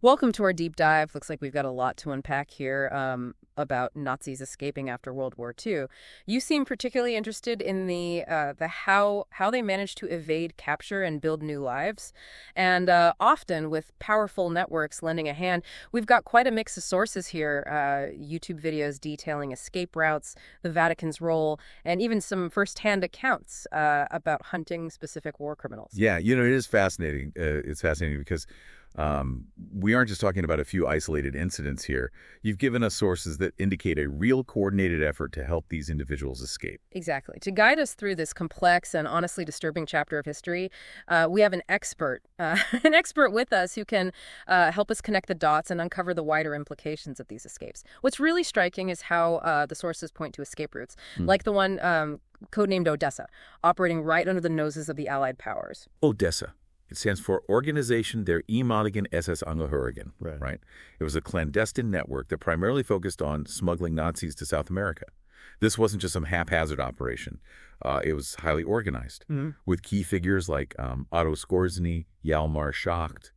Welcome to our deep dive. Looks like we've got a lot to unpack here about Nazis escaping after World War II. You seem particularly interested in the how they managed to evade capture and build new lives, and often with powerful networks lending a hand. We've got quite a mix of sources here: YouTube videos detailing escape routes, the Vatican's role, and even some first-hand accounts about hunting specific war criminals. Yeah, it is fascinating. It's fascinating because we aren't just talking about a few isolated incidents here. You've given us sources that indicate a real coordinated effort to help these individuals escape. Exactly. To guide us through this complex and honestly disturbing chapter of history, we have an expert, an expert with us who can help us connect the dots and uncover the wider implications of these escapes. What's really striking is how the sources point to escape routes, like the one codenamed Odessa, operating right under the noses of the Allied powers. ODESSA. It stands for Organisation der ehemaligen SS-Angehörigen, right? It was a clandestine network that primarily focused on smuggling Nazis to South America. This wasn't just some haphazard operation. It was highly organized, with key figures like Otto Skorzeny, Hjalmar Schacht,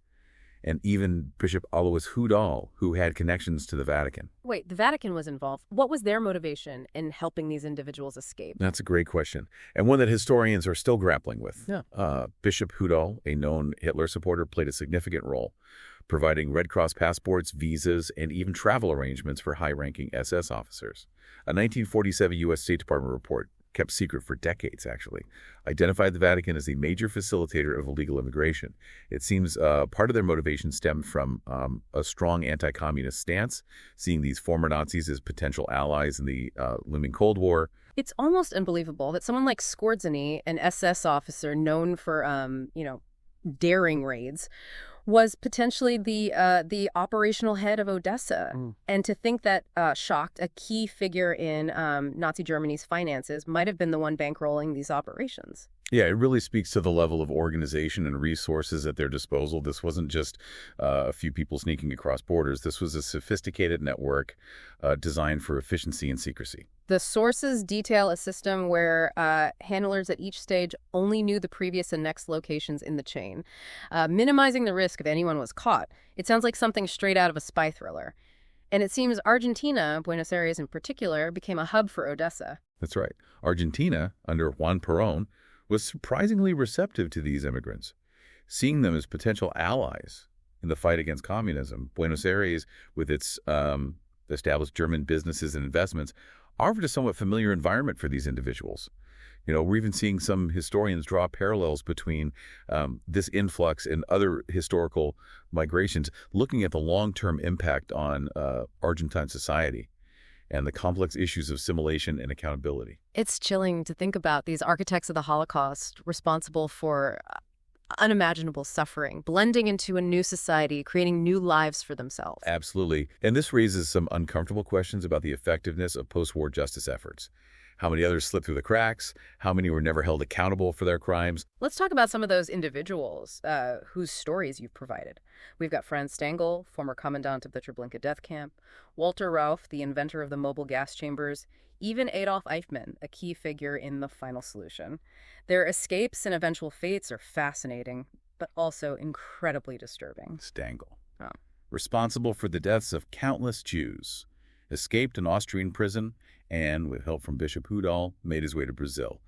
and even Bishop Alois Hudal, who had connections to the Vatican. Wait, the Vatican was involved. What was their motivation in helping these individuals escape? That's a great question, and one that historians are still grappling with. Yeah. Bishop Hudal, a known Hitler supporter, played a significant role, providing Red Cross passports, visas, and even travel arrangements for high-ranking SS officers. A 1947 U.S. State Department report, kept secret for decades, actually, identified the Vatican as a major facilitator of illegal immigration. It seems part of their motivation stemmed from a strong anti-communist stance, seeing these former Nazis as potential allies in the looming Cold War. It's almost unbelievable that someone like Skorzeny, an SS officer known for, daring raids, was potentially the operational head of Odessa. And to think that Schacht, a key figure in Nazi Germany's finances, might have been the one bankrolling these operations. Yeah, it really speaks to the level of organization and resources at their disposal. This wasn't just a few people sneaking across borders. This was a sophisticated network designed for efficiency and secrecy. The sources detail a system where handlers at each stage only knew the previous and next locations in the chain, minimizing the risk if anyone was caught. It sounds like something straight out of a spy thriller. And it seems Argentina, Buenos Aires in particular, became a hub for Odessa. That's right. Argentina, under Juan Perón, was surprisingly receptive to these immigrants, seeing them as potential allies in the fight against communism. Buenos Aires, with its established German businesses and investments, offered a somewhat familiar environment for these individuals. We're even seeing some historians draw parallels between this influx and other historical migrations, looking at the long-term impact on Argentine society and the complex issues of assimilation and accountability. It's chilling to think about these architects of the Holocaust responsible for unimaginable suffering, blending into a new society, creating new lives for themselves. Absolutely. And this raises some uncomfortable questions about the effectiveness of post-war justice efforts. How many others slipped through the cracks? How many were never held accountable for their crimes? Let's talk about some of those individuals whose stories you've provided. We've got Franz Stangl, former commandant of the Treblinka death camp, Walter Rauff, the inventor of the mobile gas chambers, even Adolf Eichmann, a key figure in the final solution. Their escapes and eventual fates are fascinating, but also incredibly disturbing. Stangl, Oh. responsible for the deaths of countless Jews, escaped an Austrian prison, and, with help from Bishop Hudal, made his way to Brazil.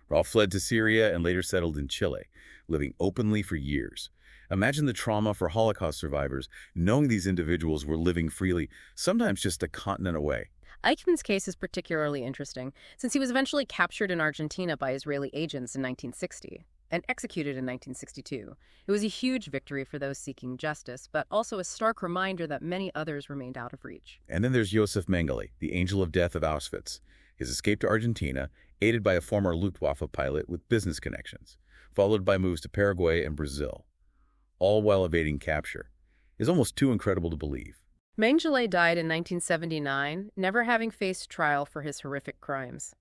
Rauff fled to Syria and later settled in Chile, living openly for years. Imagine the trauma for Holocaust survivors, knowing these individuals were living freely, sometimes just a continent away. Eichmann's case is particularly interesting, since he was eventually captured in Argentina by Israeli agents in 1960 and executed in 1962. It was a huge victory for those seeking justice, but also a stark reminder that many others remained out of reach. And then there's Josef Mengele, the angel of death of Auschwitz. His escape to Argentina, aided by a former Luftwaffe pilot with business connections, followed by moves to Paraguay and Brazil, all while evading capture, is almost too incredible to believe. Mengele died in 1979, never having faced trial for his horrific crimes.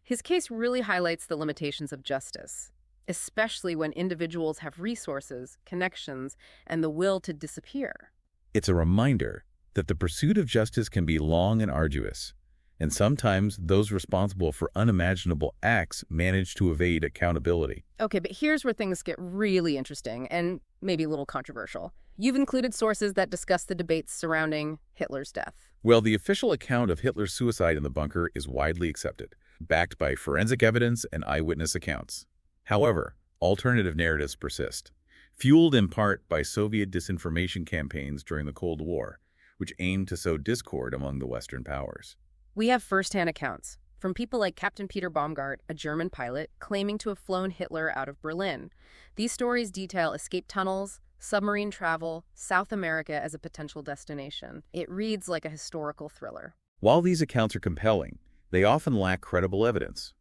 His case really highlights the limitations of justice, especially when individuals have resources, connections, and the will to disappear. It's a reminder that the pursuit of justice can be long and arduous, And sometimes those responsible for unimaginable acts manage to evade accountability. Okay, but here's where things get really interesting and maybe a little controversial. You've included sources that discuss the debates surrounding Hitler's death. Well, the official account of Hitler's suicide in the bunker is widely accepted, backed by forensic evidence and eyewitness accounts. However, alternative narratives persist, fueled in part by Soviet disinformation campaigns during the Cold War, which aimed to sow discord among the Western powers. We have first-hand accounts from people like Captain Peter Baumgart, a German pilot, claiming to have flown Hitler out of Berlin. These stories detail escape tunnels, submarine travel, South America as a potential destination. It reads like a historical thriller. While these accounts are compelling, they often lack credible evidence.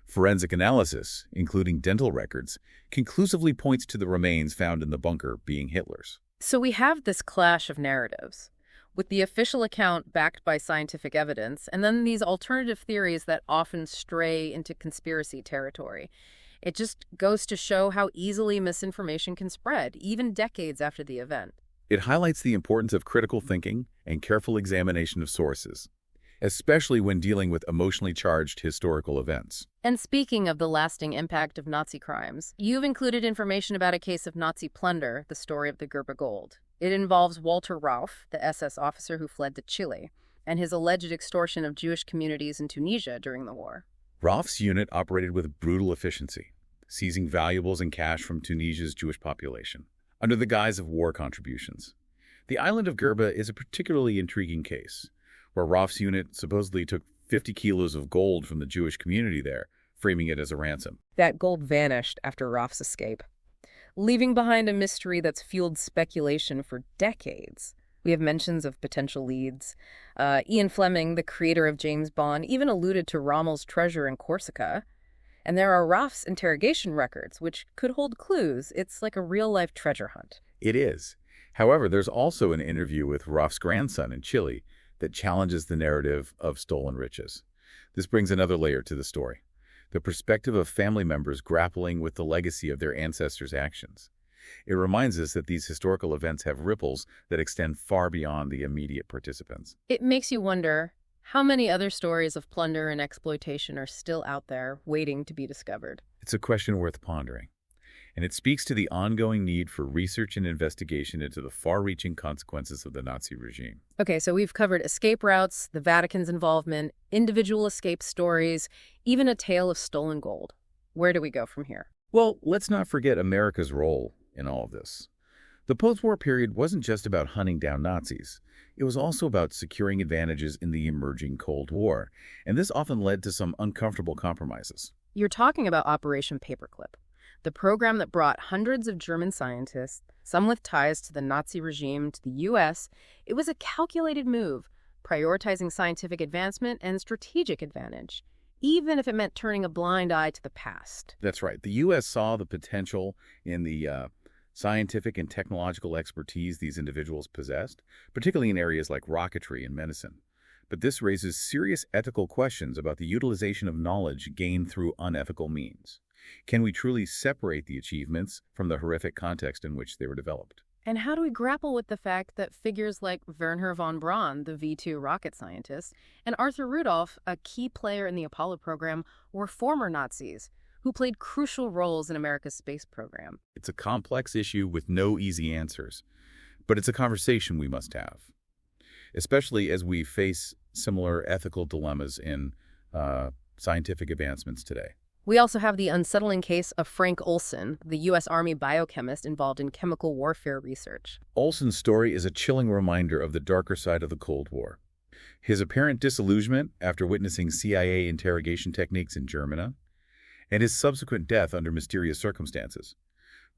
Forensic analysis, including dental records, conclusively points to the remains found in the bunker being Hitler's. So we have this clash of narratives, with the official account backed by scientific evidence, and then these alternative theories that often stray into conspiracy territory. It just goes to show how easily misinformation can spread, even decades after the event. It highlights the importance of critical thinking and careful examination of sources, especially when dealing with emotionally charged historical events. And speaking of the lasting impact of Nazi crimes, you've included information about a case of Nazi plunder, the story of the Gerber Gold. It involves Walter Rauff, the SS officer who fled to Chile, and his alleged extortion of Jewish communities in Tunisia during the war. Rauff's unit operated with brutal efficiency, seizing valuables and cash from Tunisia's Jewish population, under the guise of war contributions. The island of Gerba is a particularly intriguing case, where Rauff's unit supposedly took 50 kilos of gold from the Jewish community there, framing it as a ransom. That gold vanished after Rauff's escape, leaving behind a mystery that's fueled speculation for decades. We have mentions of potential leads. Ian Fleming, the creator of James Bond, even alluded to Rommel's treasure in Corsica. And there are Rauff's interrogation records, which could hold clues. It's like a real-life treasure hunt. It is. However, there's also an interview with Rauff's grandson in Chile that challenges the narrative of stolen riches. This brings another layer to the story, the perspective of family members grappling with the legacy of their ancestors' actions. It reminds us that these historical events have ripples that extend far beyond the immediate participants. It makes you wonder how many other stories of plunder and exploitation are still out there waiting to be discovered. It's a question worth pondering, and it speaks to the ongoing need for research and investigation into the far-reaching consequences of the Nazi regime. Okay, so we've covered escape routes, the Vatican's involvement, individual escape stories, even a tale of stolen gold. Where do we go from here? Well, let's not forget America's role in all of this. The post-war period wasn't just about hunting down Nazis. It was also about securing advantages in the emerging Cold War, and this often led to some uncomfortable compromises. You're talking about Operation Paperclip, the program that brought hundreds of German scientists, some with ties to the Nazi regime, to the U.S. It was a calculated move, prioritizing scientific advancement and strategic advantage, even if it meant turning a blind eye to the past. That's right. The U.S. saw the potential in the scientific and technological expertise these individuals possessed, particularly in areas like rocketry and medicine. But this raises serious ethical questions about the utilization of knowledge gained through unethical means. Can we truly separate the achievements from the horrific context in which they were developed? And how do we grapple with the fact that figures like Wernher von Braun, the V-2 rocket scientist, and Arthur Rudolph, a key player in the Apollo program, were former Nazis who played crucial roles in America's space program? It's a complex issue with no easy answers, but it's a conversation we must have, especially as we face similar ethical dilemmas in scientific advancements today. We also have the unsettling case of Frank Olson, the U.S. Army biochemist involved in chemical warfare research. Olson's story is a chilling reminder of the darker side of the Cold War. His apparent disillusionment after witnessing CIA interrogation techniques in Germany, and his subsequent death under mysterious circumstances,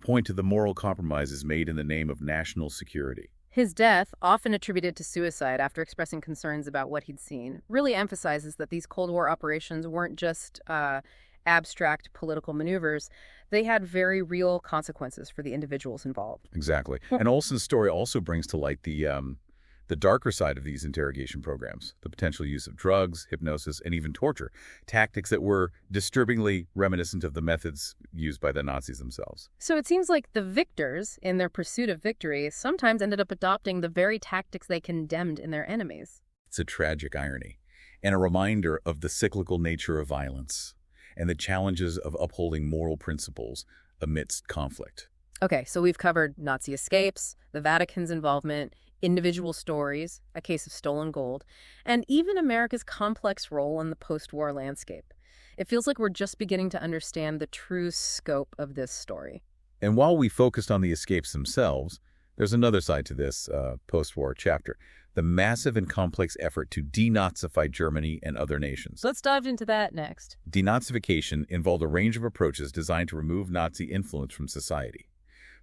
point to the moral compromises made in the name of national security. His death, often attributed to suicide after expressing concerns about what he'd seen, really emphasizes that these Cold War operations weren't just abstract political maneuvers. They had very real consequences for the individuals involved. Exactly. And Olson's story also brings to light the darker side of these interrogation programs, the potential use of drugs, hypnosis, and even torture, tactics that were disturbingly reminiscent of the methods used by the Nazis themselves. So it seems like the victors, in their pursuit of victory, sometimes ended up adopting the very tactics they condemned in their enemies. It's a tragic irony. and a reminder of the cyclical nature of violence and the challenges of upholding moral principles amidst conflict. Okay, so we've covered Nazi escapes, the Vatican's involvement, individual stories, a case of stolen gold, and even America's complex role in the post-war landscape. It feels like we're just beginning to understand the true scope of this story. And while we focused on the escapes themselves, there's another side to this post-war chapter, the massive and complex effort to denazify Germany and other nations. So let's dive into that next. Denazification involved a range of approaches designed to remove Nazi influence from society,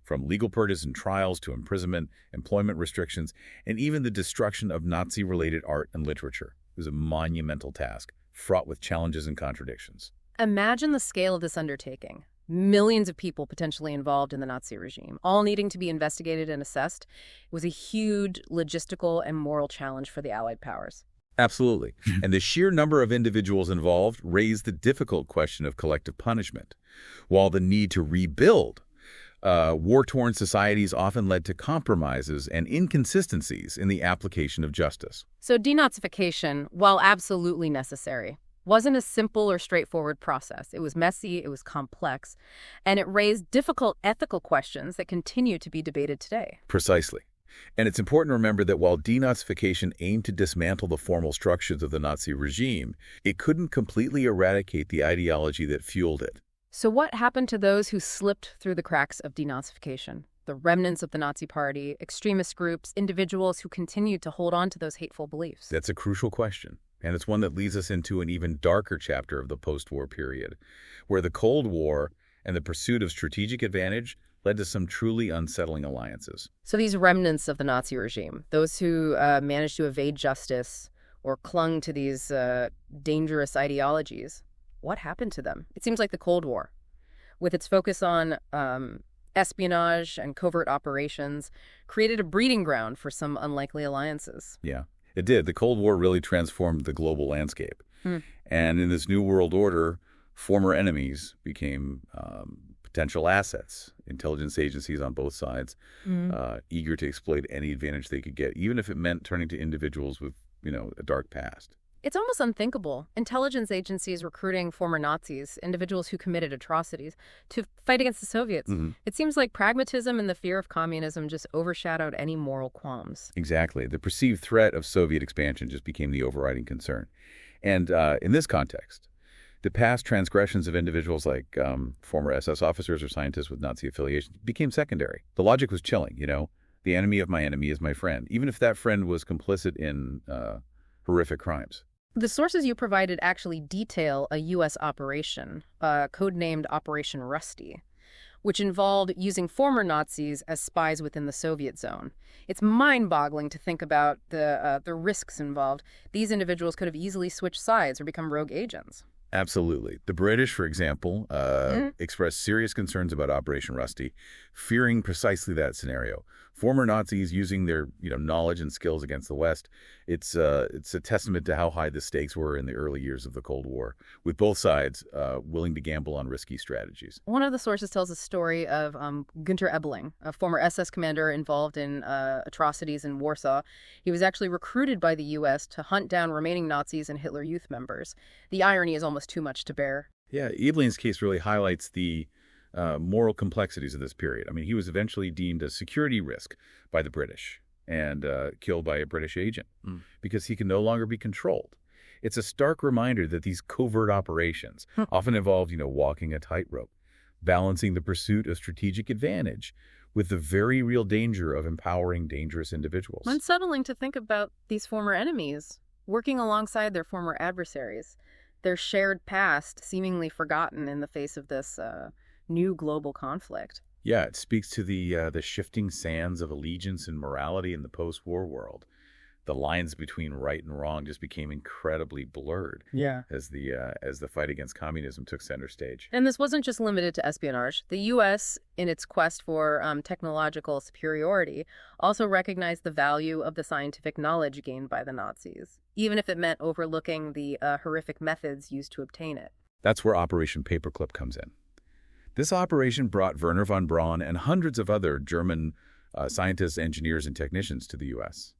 from legal purges and trials to imprisonment, employment restrictions, and even the destruction of Nazi-related art and literature. It was a monumental task, fraught with challenges and contradictions. Imagine the scale of this undertaking. Millions of people potentially involved in the Nazi regime, all needing to be investigated and assessed. It was a huge logistical and moral challenge for the Allied powers. Absolutely. And the sheer number of individuals involved raised the difficult question of collective punishment, while the need to rebuild war-torn societies often led to compromises and inconsistencies in the application of justice. So denazification, while absolutely necessary, wasn't a simple or straightforward process. It was messy, it was complex, and it raised difficult ethical questions that continue to be debated today. Precisely. And it's important to remember that while denazification aimed to dismantle the formal structures of the Nazi regime, it couldn't completely eradicate the ideology that fueled it. So what happened to those who slipped through the cracks of denazification? The remnants of the Nazi Party, extremist groups, individuals who continued to hold on to those hateful beliefs? That's a crucial question, and it's one that leads us into an even darker chapter of the post-war period, where the Cold War and the pursuit of strategic advantage led to some truly unsettling alliances. So these remnants of the Nazi regime, those who managed to evade justice or clung to these dangerous ideologies, what happened to them? It seems like the Cold War, with its focus on espionage and covert operations, created a breeding ground for some unlikely alliances. Yeah, it did. The Cold War really transformed the global landscape. And in this new world order, former enemies became potential assets, intelligence agencies on both sides, eager to exploit any advantage they could get, even if it meant turning to individuals with, a dark past. It's almost unthinkable. Intelligence agencies recruiting former Nazis, individuals who committed atrocities, to fight against the Soviets. It seems like pragmatism and the fear of communism just overshadowed any moral qualms. Exactly. The perceived threat of Soviet expansion just became the overriding concern. And in this context, the past transgressions of individuals like former SS officers or scientists with Nazi affiliations became secondary. The logic was chilling, The enemy of my enemy is my friend, even if that friend was complicit in horrific crimes. The sources you provided actually detail a U.S. operation, codenamed Operation Rusty, which involved using former Nazis as spies within the Soviet zone. It's mind-boggling to think about the risks involved. These individuals could have easily switched sides or become rogue agents. Absolutely. The British, for example, expressed serious concerns about Operation Rusty, fearing precisely that scenario. Former Nazis using their knowledge and skills against the West. It's a testament to how high the stakes were in the early years of the Cold War, with both sides willing to gamble on risky strategies. One of the sources tells a story of Günter Ebeling, a former SS commander involved in atrocities in Warsaw. He was actually recruited by the U.S. to hunt down remaining Nazis and Hitler Youth members. The irony is almost too much to bear. Yeah, Ebeling's case really highlights the moral complexities of this period. I mean, he was eventually deemed a security risk by the British and killed by a British agent because he can no longer be controlled. It's a stark reminder that these covert operations often involve, walking a tightrope, balancing the pursuit of strategic advantage with the very real danger of empowering dangerous individuals. Unsettling to think about these former enemies working alongside their former adversaries, their shared past seemingly forgotten in the face of this new global conflict. Yeah, it speaks to the shifting sands of allegiance and morality in the post-war world. The lines between right and wrong just became incredibly blurred as the fight against communism took center stage. And this wasn't just limited to espionage. The U.S., in its quest for technological superiority, also recognized the value of the scientific knowledge gained by the Nazis, even if it meant overlooking the horrific methods used to obtain it. That's where Operation Paperclip comes in. This operation brought Wernher von Braun and hundreds of other German scientists, engineers, and technicians to the U.S.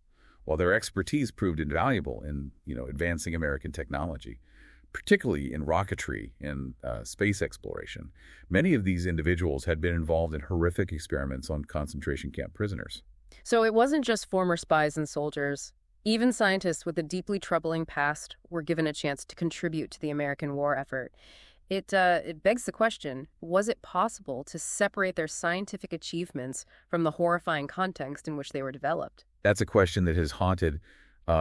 while their expertise proved invaluable in, advancing American technology, particularly in rocketry and space exploration. Many of these individuals had been involved in horrific experiments on concentration camp prisoners. So it wasn't just former spies and soldiers. Even scientists with a deeply troubling past were given a chance to contribute to the American war effort. It begs the question, was it possible to separate their scientific achievements from the horrifying context in which they were developed? That's a question that has haunted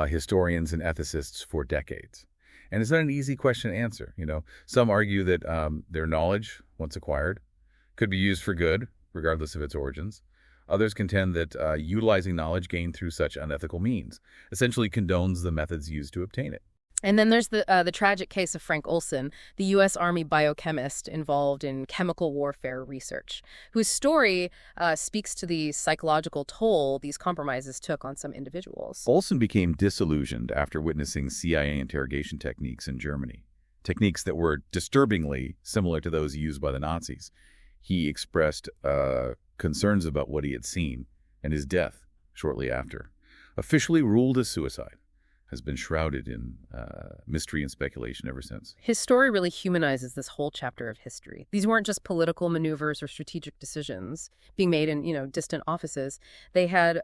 historians and ethicists for decades. And it's not an easy question to answer. Some argue that their knowledge, once acquired, could be used for good, regardless of its origins. Others contend that utilizing knowledge gained through such unethical means essentially condones the methods used to obtain it. And then there's the tragic case of Frank Olson, the U.S. Army biochemist involved in chemical warfare research, whose story speaks to the psychological toll these compromises took on some individuals. Olson became disillusioned after witnessing CIA interrogation techniques in Germany, techniques that were disturbingly similar to those used by the Nazis. He expressed concerns about what he had seen, and his death shortly after, officially ruled as suicide, has been shrouded in mystery and speculation ever since. His story really humanizes this whole chapter of history. These weren't just political maneuvers or strategic decisions being made in, distant offices. They had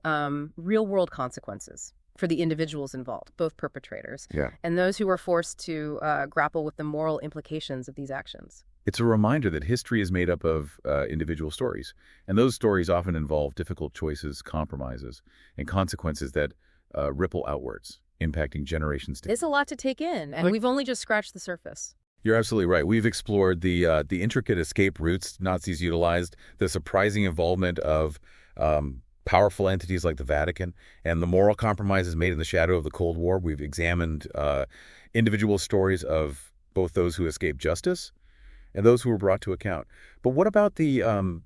real-world consequences for the individuals involved, both perpetrators and those who were forced to grapple with the moral implications of these actions. It's a reminder that history is made up of individual stories, and those stories often involve difficult choices, compromises, and consequences that ripple outwards, impacting generations. There's a lot to take in, and we've only just scratched the surface. You're absolutely right. We've explored the intricate escape routes Nazis utilized, the surprising involvement of powerful entities like the Vatican, and the moral compromises made in the shadow of the Cold War. We've examined individual stories of both those who escaped justice and those who were brought to account. But what about the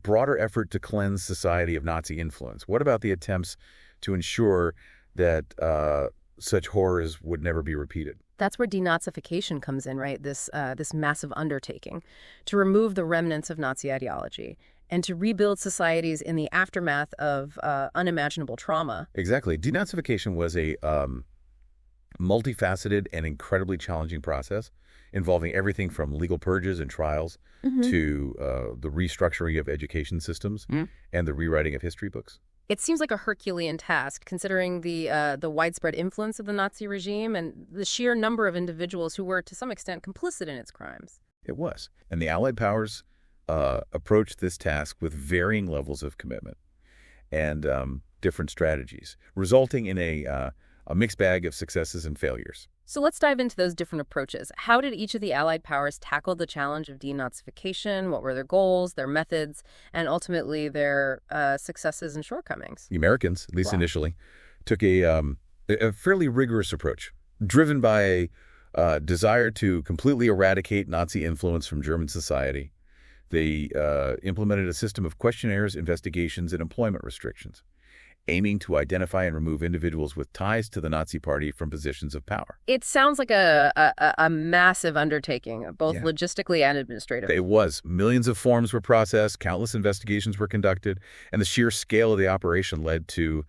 broader effort to cleanse society of Nazi influence? What about the attempts to ensure that such horrors would never be repeated? That's where denazification comes in, right? This massive undertaking to remove the remnants of Nazi ideology and to rebuild societies in the aftermath of unimaginable trauma. Exactly. Denazification was a multifaceted and incredibly challenging process involving everything from legal purges and trials to the restructuring of education systems and the rewriting of history books. It seems like a Herculean task, considering the widespread influence of the Nazi regime and the sheer number of individuals who were, to some extent, complicit in its crimes. It was. And the Allied powers approached this task with varying levels of commitment and different strategies, resulting in a mixed bag of successes and failures. So let's dive into those different approaches. How did each of the Allied powers tackle the challenge of denazification? What were their goals, their methods, and ultimately their successes and shortcomings? The Americans, at least initially, took a fairly rigorous approach, driven by a desire to completely eradicate Nazi influence from German society. They implemented a system of questionnaires, investigations, and employment restrictions, aiming to identify and remove individuals with ties to the Nazi Party from positions of power. It sounds like a massive undertaking, both logistically and administratively. It was. Millions of forms were processed, countless investigations were conducted, and the sheer scale of the operation led to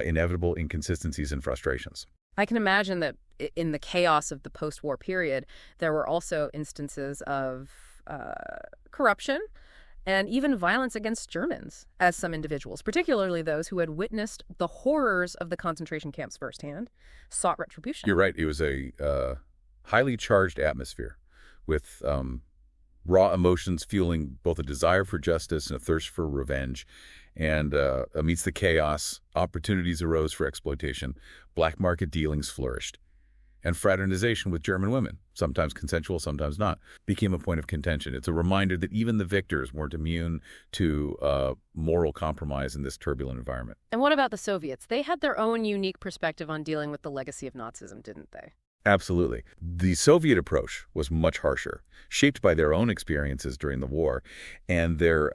inevitable inconsistencies and frustrations. I can imagine that in the chaos of the post-war period, there were also instances of corruption and even violence against Germans, as some individuals, particularly those who had witnessed the horrors of the concentration camps firsthand, sought retribution. You're right. It was a highly charged atmosphere with raw emotions fueling both a desire for justice and a thirst for revenge. And amidst the chaos, opportunities arose for exploitation. Black market dealings flourished. And fraternization with German women, sometimes consensual, sometimes not, became a point of contention. It's a reminder that even the victors weren't immune to moral compromise in this turbulent environment. And what about the Soviets? They had their own unique perspective on dealing with the legacy of Nazism, didn't they? Absolutely. The Soviet approach was much harsher, shaped by their own experiences during the war and their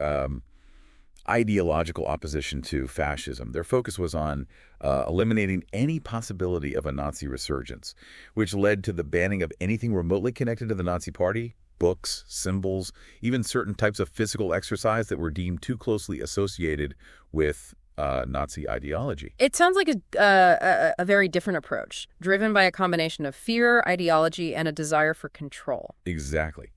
ideological opposition to fascism. Their focus was on eliminating any possibility of a Nazi resurgence, which led to the banning of anything remotely connected to the Nazi Party, books, symbols, even certain types of physical exercise that were deemed too closely associated with Nazi ideology. It sounds like a very different approach, driven by a combination of fear, ideology, and a desire for control. Exactly.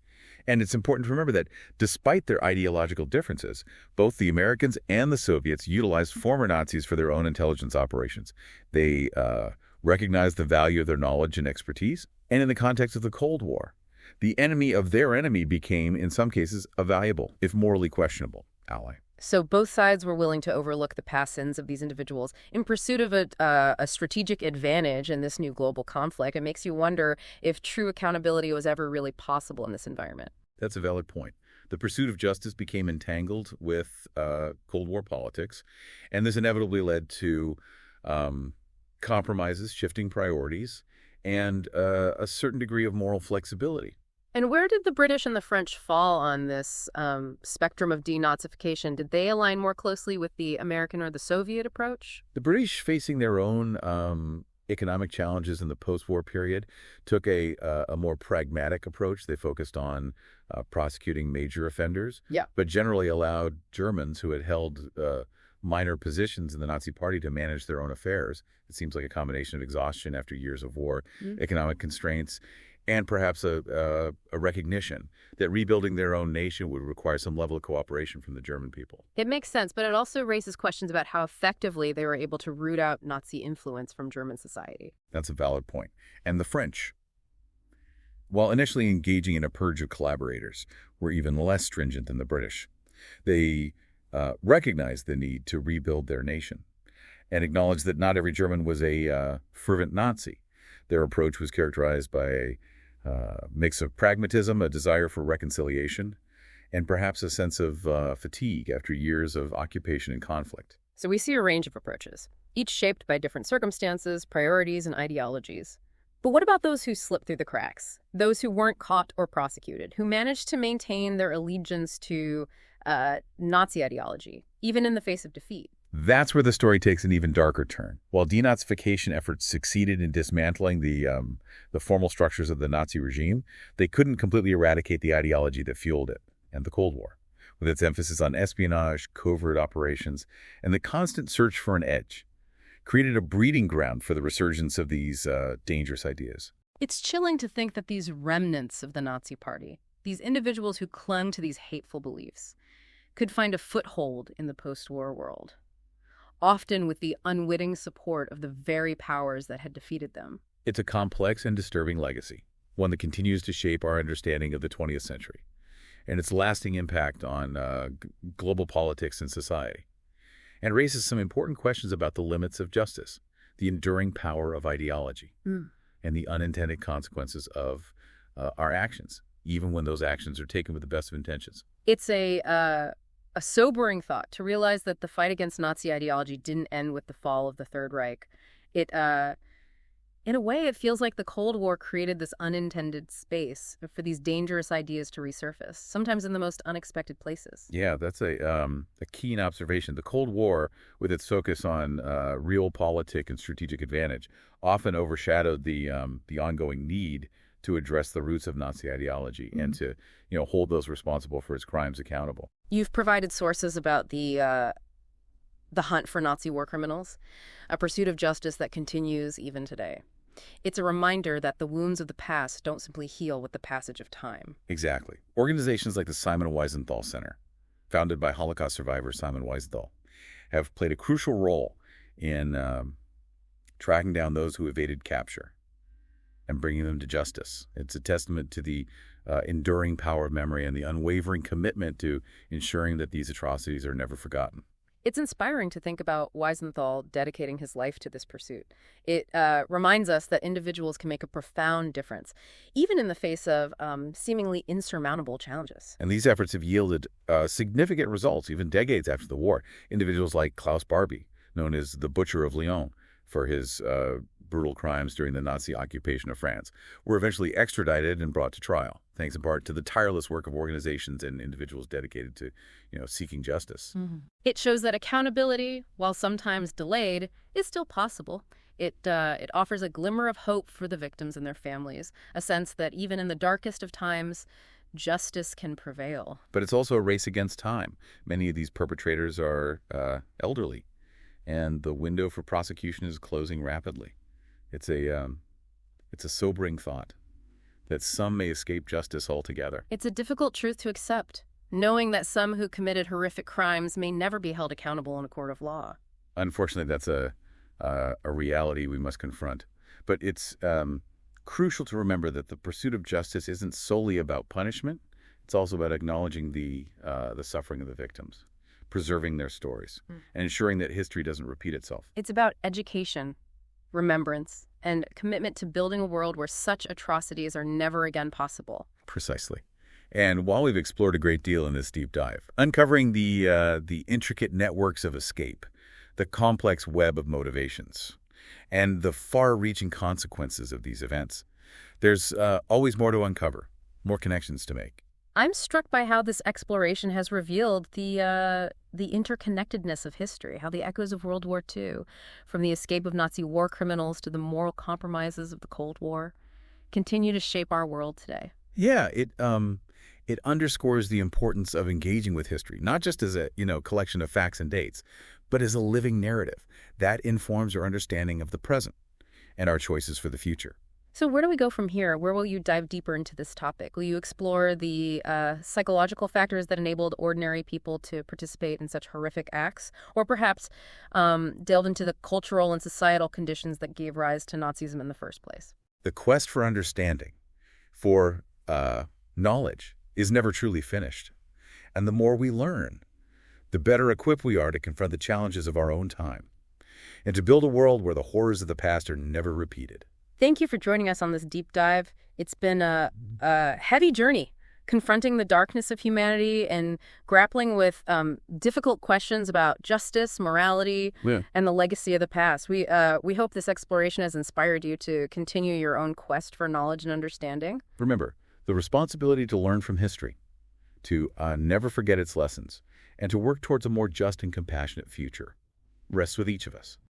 And it's important to remember that despite their ideological differences, both the Americans and the Soviets utilized former Nazis for their own intelligence operations. They recognized the value of their knowledge and expertise, and in the context of the Cold War, the enemy of their enemy became, in some cases, a valuable, if morally questionable, ally. So both sides were willing to overlook the past sins of these individuals in pursuit of a strategic advantage in this new global conflict. It makes you wonder if true accountability was ever really possible in this environment. That's a valid point. The pursuit of justice became entangled with Cold War politics, and this inevitably led to compromises, shifting priorities, and a certain degree of moral flexibility. And where did the British and the French fall on this spectrum of denazification? Did they align more closely with the American or the Soviet approach? The British, facing their own economic challenges in the post-war period, took a more pragmatic approach. They focused on prosecuting major offenders, but generally allowed Germans who had held minor positions in the Nazi Party to manage their own affairs. It seems like a combination of exhaustion after years of war, economic constraints, and perhaps a recognition that rebuilding their own nation would require some level of cooperation from the German people. It makes sense, but it also raises questions about how effectively they were able to root out Nazi influence from German society. That's a valid point. And the French, while initially engaging in a purge of collaborators, were even less stringent than the British. They recognized the need to rebuild their nation and acknowledged that not every German was a fervent Nazi. Their approach was characterized by a mix of pragmatism, a desire for reconciliation, and perhaps a sense of fatigue after years of occupation and conflict. So we see a range of approaches, each shaped by different circumstances, priorities, and ideologies. But what about those who slipped through the cracks? Those who weren't caught or prosecuted, who managed to maintain their allegiance to Nazi ideology, even in the face of defeat? That's where the story takes an even darker turn. While denazification efforts succeeded in dismantling the formal structures of the Nazi regime, they couldn't completely eradicate the ideology that fueled it and the Cold War, with its emphasis on espionage, covert operations, and the constant search for an edge, created a breeding ground for the resurgence of these dangerous ideas. It's chilling to think that these remnants of the Nazi Party, these individuals who clung to these hateful beliefs, could find a foothold in the post-war world, often with the unwitting support of the very powers that had defeated them. It's a complex and disturbing legacy, one that continues to shape our understanding of the 20th century and its lasting impact on global politics and society, and raises some important questions about the limits of justice, the enduring power of ideology, and the unintended consequences of our actions, even when those actions are taken with the best of intentions. It's a sobering thought to realize that the fight against Nazi ideology didn't end with the fall of the Third Reich. In a way, it feels like the Cold War created this unintended space for these dangerous ideas to resurface, sometimes in the most unexpected places. Yeah, that's a keen observation. The Cold War, with its focus on realpolitik and strategic advantage, often overshadowed the ongoing need to address the roots of Nazi ideology and to hold those responsible for its crimes accountable. You've provided sources about the hunt for Nazi war criminals, a pursuit of justice that continues even today. It's a reminder that the wounds of the past don't simply heal with the passage of time. Exactly. Organizations like the Simon Wiesenthal Center, founded by Holocaust survivor Simon Wiesenthal, have played a crucial role in tracking down those who evaded capture and bringing them to justice. It's a testament to the enduring power of memory and the unwavering commitment to ensuring that these atrocities are never forgotten. It's inspiring to think about Wiesenthal dedicating his life to this pursuit. It reminds us that individuals can make a profound difference, even in the face of seemingly insurmountable challenges. And these efforts have yielded significant results, even decades after the war. Individuals like Klaus Barbie, known as the Butcher of Lyon for his brutal crimes during the Nazi occupation of France, were eventually extradited and brought to trial, thanks in part to the tireless work of organizations and individuals dedicated to, seeking justice. Mm-hmm. It shows that accountability, while sometimes delayed, is still possible. It offers a glimmer of hope for the victims and their families, a sense that even in the darkest of times, justice can prevail. But it's also a race against time. Many of these perpetrators are elderly, and the window for prosecution is closing rapidly. It's a sobering thought that some may escape justice altogether. It's a difficult truth to accept, knowing that some who committed horrific crimes may never be held accountable in a court of law. Unfortunately, that's a reality we must confront. But it's crucial to remember that the pursuit of justice isn't solely about punishment. It's also about acknowledging the suffering of the victims, preserving their stories, and ensuring that history doesn't repeat itself. It's about education, remembrance, and commitment to building a world where such atrocities are never again possible. Precisely. And while we've explored a great deal in this deep dive, uncovering the intricate networks of escape, the complex web of motivations, and the far-reaching consequences of these events, there's always more to uncover, more connections to make. I'm struck by how this exploration has revealed the interconnectedness of history, how the echoes of World War II, from the escape of Nazi war criminals to the moral compromises of the Cold War, continue to shape our world today. Yeah, it underscores the importance of engaging with history, not just as a collection of facts and dates, but as a living narrative that informs our understanding of the present and our choices for the future. So where do we go from here? Where will you dive deeper into this topic? Will you explore the psychological factors that enabled ordinary people to participate in such horrific acts? Or perhaps delve into the cultural and societal conditions that gave rise to Nazism in the first place? The quest for understanding, for knowledge, is never truly finished. And the more we learn, the better equipped we are to confront the challenges of our own time and to build a world where the horrors of the past are never repeated. Thank you for joining us on this deep dive. It's been a heavy journey, confronting the darkness of humanity and grappling with difficult questions about justice, morality, and the legacy of the past. We hope this exploration has inspired you to continue your own quest for knowledge and understanding. Remember, the responsibility to learn from history, to never forget its lessons, and to work towards a more just and compassionate future rests with each of us.